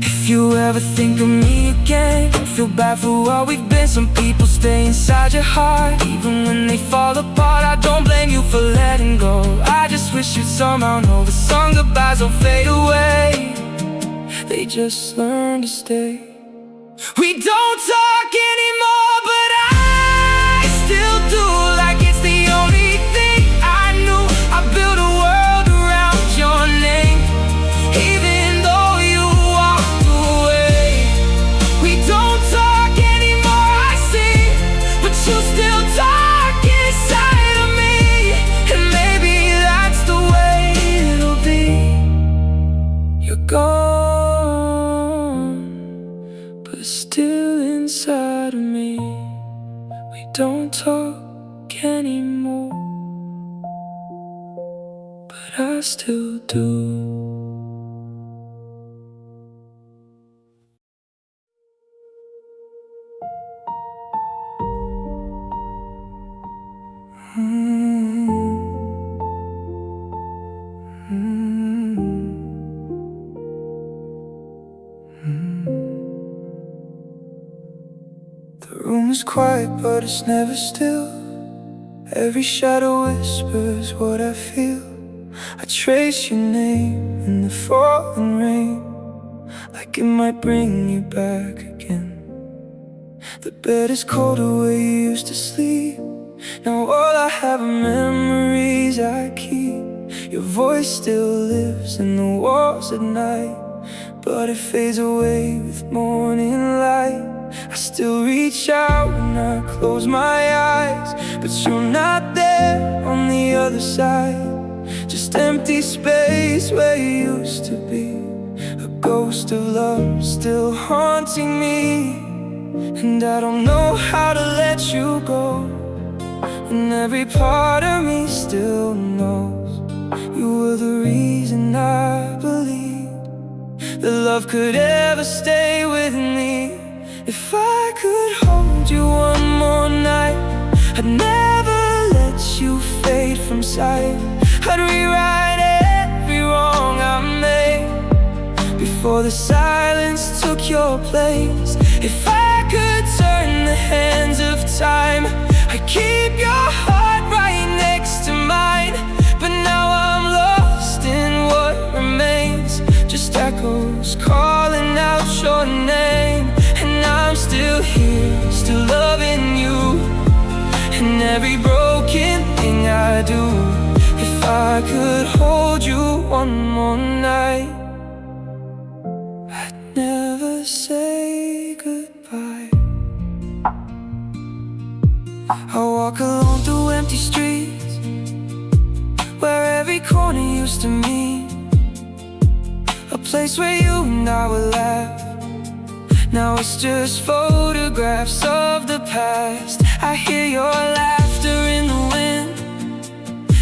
S1: If you ever think of me again, don't feel bad for what we've been. Some people stay inside your heart even when they fall apart. I don't blame you for letting go, I just wish you'd somehow know the song goodbyes don't fade away, they just learn to stay. We don't talk anymore, but I still do, like it's the only thing I knew. I built a world around your name, even though you walked away. We don't talk anymore, I see, but you still talk inside of me. And maybe that's the way it'll be. You're gone, but still inside of me. We don't talk anymore, but I still do. The room is quiet, but it's never still. Every shadow whispers what I feel. I trace your name in the falling rain, like it might bring you back again. The bed is colder where you used to sleep. Now all I have are memories I keep. Your voice still lives in the walls at night, but it fades away with morning light. I still reach out when I close my eyes, but you're not there on the other side. Just vast empty space where you used to be. A ghost of love still haunting me, and I don't know how to let you go, and every part of me still knows you were the reason I believed that love could ever stay with me. If I could hold you one more night, I'd never let you fade from sight. I'd rewrite every wrong I made before the silence took your place. If I could turn the hands of time, I'd keep your heart right next to mine. But now I'm lost in what remains, just echoes calling out your name. And I'm still here, still loving you, and every broken thing I do. If I could hold you one more night, I'd never say goodbye. I walk alone through empty streets where every corner used to mean a place where you and I would laugh. Now it's just photographs of the past. I hear your laughter in the wind,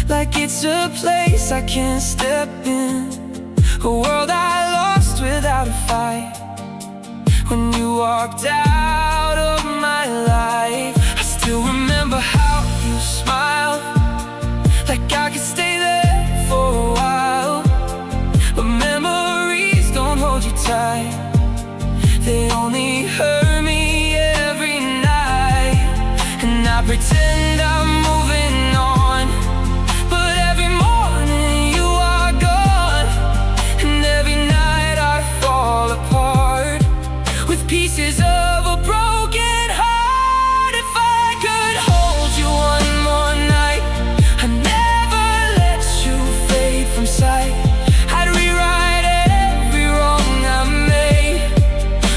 S1: like it's a place I can't step in, a world I lost without a fight. When you walked out of my life, I still remember how you smiled, like I could stay there for a while. But memories don't hold you tight, they only hurt me every night. And I pretend I'm moving on, but every morning you are gone, and every night I fall apart with pieces of a broken heart. If I could hold you one more night, I'd never let you fade from sight. I'd rewrite every wrong I made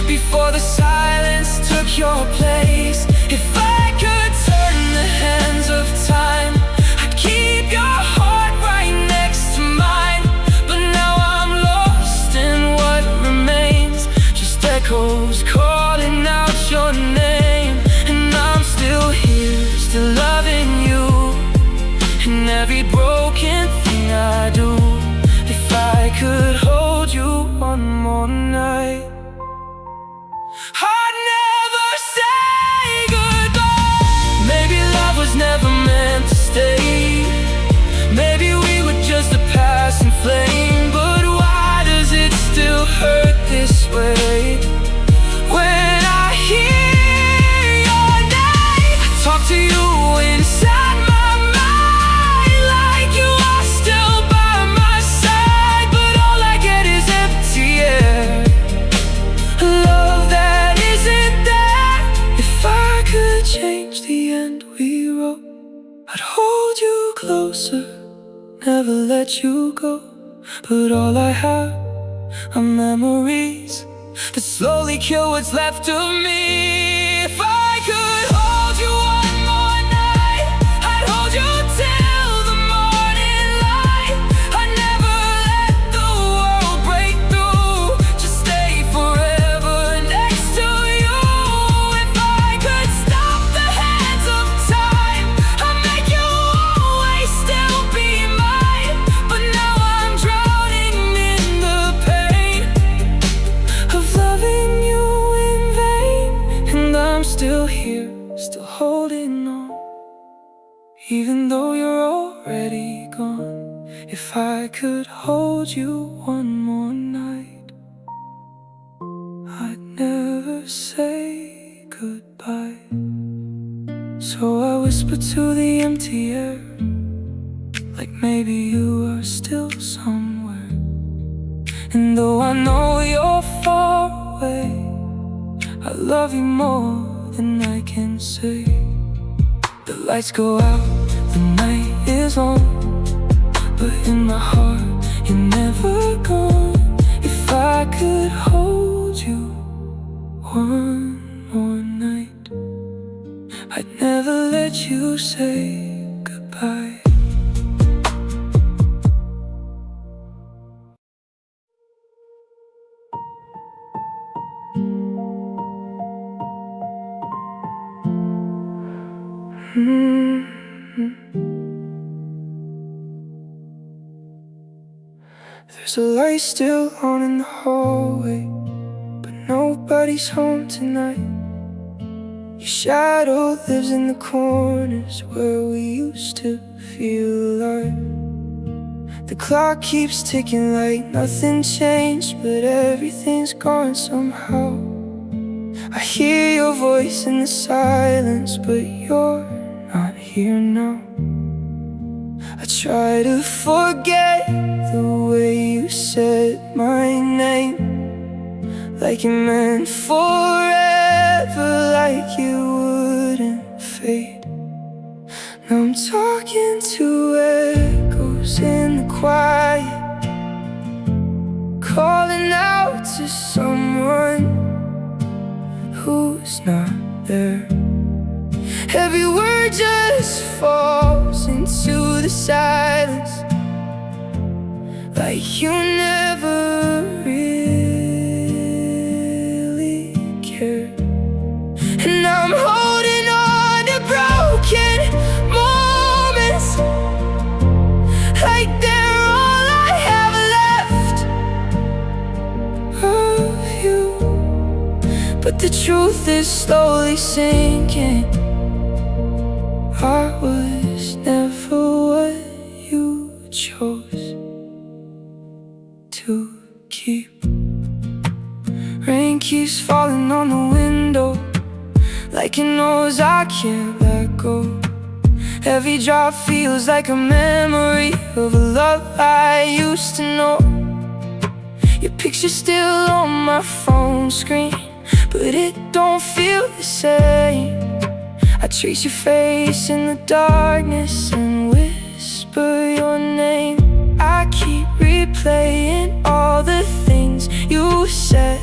S1: before the silence took your place. If I could turn the hands of time, I'd keep your heart right next to mine. But now I'm lost in what remains, just echoes calling out your name. And I'm still here, still loving you, and every broken thing I do. If I could hold you one more night, I'd never say goodbye. Maybe love was never meant to stay, maybe we were just a passing flame. But why does it still hurt this way? When I hear your name, I talk to you inside my mind, like you are still by my side. But all I get is empty air, a love that isn't there. If I could change the end we wrote, I'd hold you closer, never let you go. But all I have are memories that slowly kill what's left of me. If I could hold you one more night, I'd hold you till the morning light. I'd never let the world break through, just stay forever next to you. If I could stop the hands of time, I'd make you always still be mine. But now I'm drowning in the pain of loving you in vain. And I'm still here, still holding on, even though you're already gone. If I could hold you one more night, I'd never say goodbye. So I whisper to the empty air, like maybe you are still somewhere. And though I know you're far away, I love you more than I can say. The lights go out, the night is on, but in my heart you're never gone. If I could hold you one more night, I'd never let you say goodbye. There's a light still on in the hallway, but nobody's home tonight. Your shadow lives in the corners where we used to feel alive. The clock keeps ticking like nothing changed, but everything's gone somehow. I hear your voice in the silence, but you're not here now. I try to forget the way you said my name, like it meant forever, like you wouldn't fade. Now I'm talking to echoes in the quiet, calling out to someone who's not there. Every word just falls into the silence, like you never really cared. And now I'm holding on to broken moments, like they're all I have left of you. But the truth is slowly sinking. I was never what you chose to keep. Rain keeps falling on the window, like it knows I can't let go. Every drop feels like a memory of a love I used to know. Your picture's still on my phone screen, but it don't feel the same. I trace your face in the darkness and whisper your name. I keep replaying all the things you said,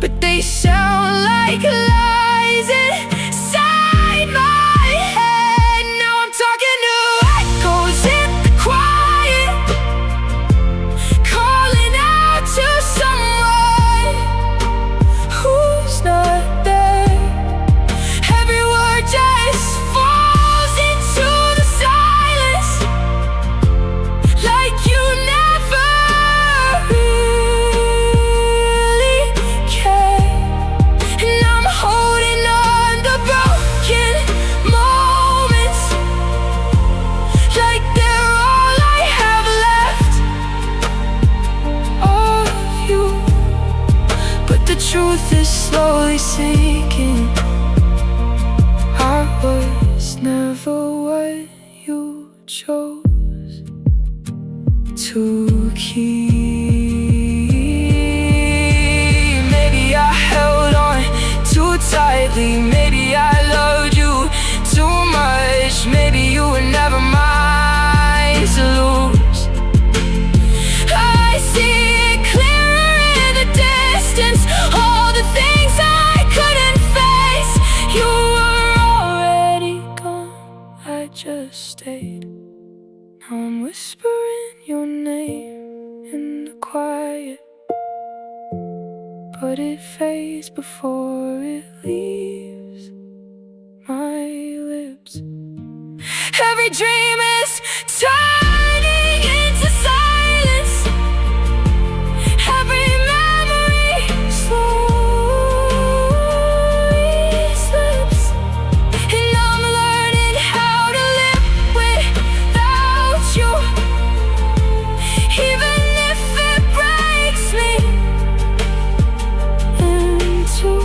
S1: but they sound like lies inside my head. Now I'm talking to echoes in the quiet, calling out to someone who's not there. Every word just falls into the silence, like you never really cared. And I'm holding on to broken moments, like they're all I have left of you. But the truth is slowly sinking. I was never what you chose to keep. Maybe I held on too tightly, maybe I loved you too much. Maybe you were never mine to lose. I see it clearer in the distance, all the things I couldn't face. You were already gone, I just stayed. Now I'm whispering your name in the quiet, but it fades before it leaves my lips. Every dream is turning into silence, every memory slowly slips. And I'm learning how to live without you, even if it breaks me in two.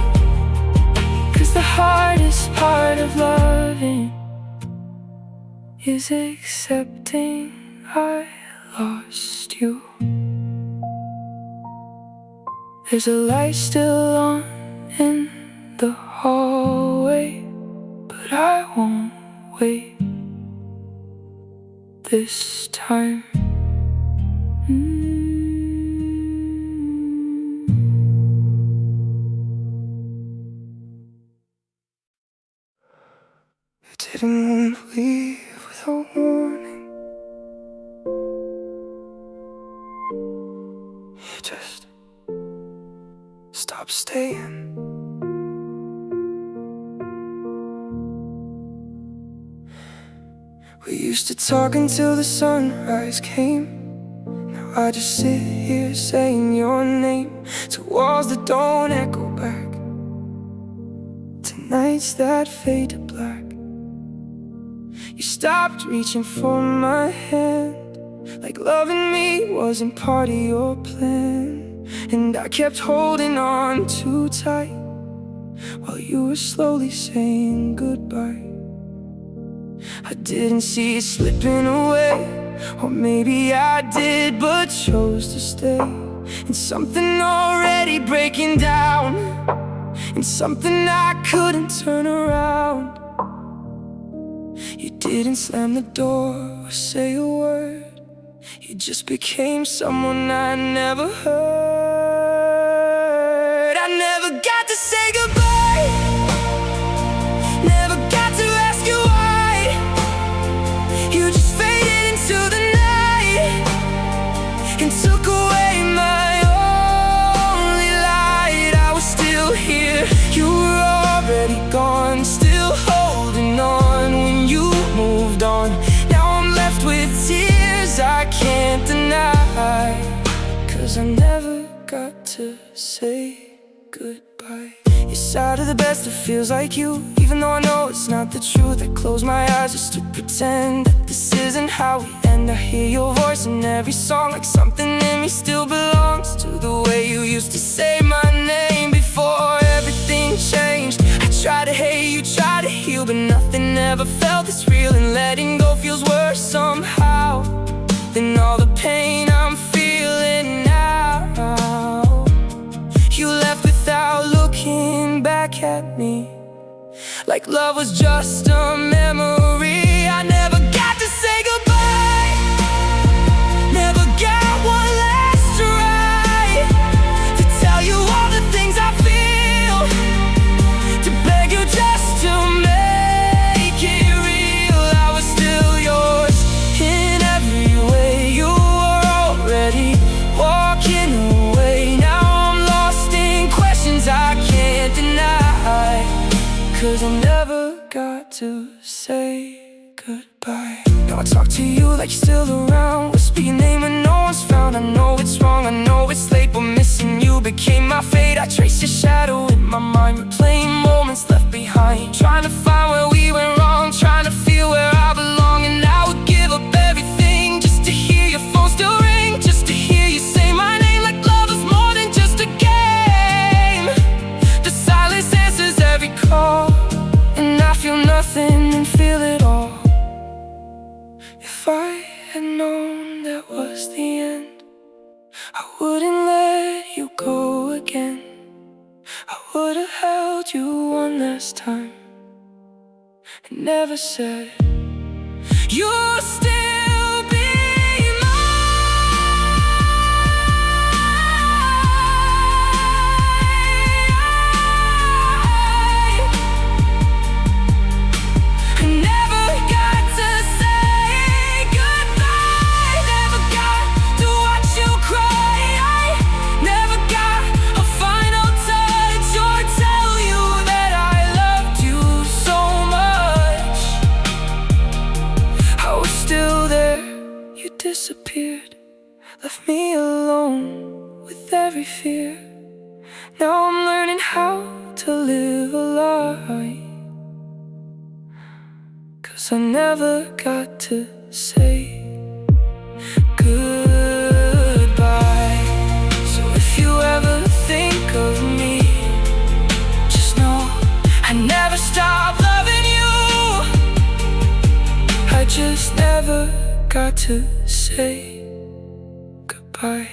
S1: 'Cause the hardest part of loving is accepting I lost you. There's a light still on in the hallway, but I won't wait this time. You didn't leave without warning. You just stopped staying. We used to talk until the sunrise came. Now I just sit here saying your name to walls that don't echo back, to nights that fade to black. You stopped reaching for my hand, like loving me wasn't part of your plan. And I kept holding on too tight while you were slowly saying goodbye. I didn't see it slipping away, or maybe I did but chose to stay in something already breaking down, in something I couldn't turn around. You didn't slam the door or say a word, you just became someone I never heard. I never got to say goodbye, never got to ask you why. You just faded into the night and took away my only light. I was still here, you were already gone, still holding on when you moved on. Now I'm left with tears I can't deny, 'cause I never got to say goodbye. Your side of the best, it feels like you, even though I know it's not the truth. I close my eyes just to pretend that this isn't how we end. I hear your voice in every song, like something in me still belongs to the way you used to say my name before everything changed. I try to hate, you try to heal, but nothing ever felt this real. And letting go feels worse somehow than all the pain I'm feeling now. You left without looking back at me, like love was just a memory. I never got to say goodbye, never got one last try to tell you all the things I feel, to beg you just to make it real. I was still yours in every way, you were already walking away. Now I'm lost in questions I can't deny, 'cause I never got to say goodbye. Now I talk to you like you're still around, whisper your name when no one's found. I know it's wrong, I know it's late, but missing you became my fate. I trace your shadow in my mind, replaying moments left behind, trying to find where we went wrong, trying to feel where I belong. And I would give up everything just to hear your phone still ring, just to hear you say my name, like love is more than just a game. The silence answers every call, and I feel nothing and feel it all. If I had known that was the end, I wouldn't let you go again. I would've held you one last time and never said you'll still be disappeared, left me alone with every fear. Now I'm learning how to live a lie, 'cause I never got to say goodbye. So if you ever think of me, just know I never stopped loving you. I just never got to say goodbye.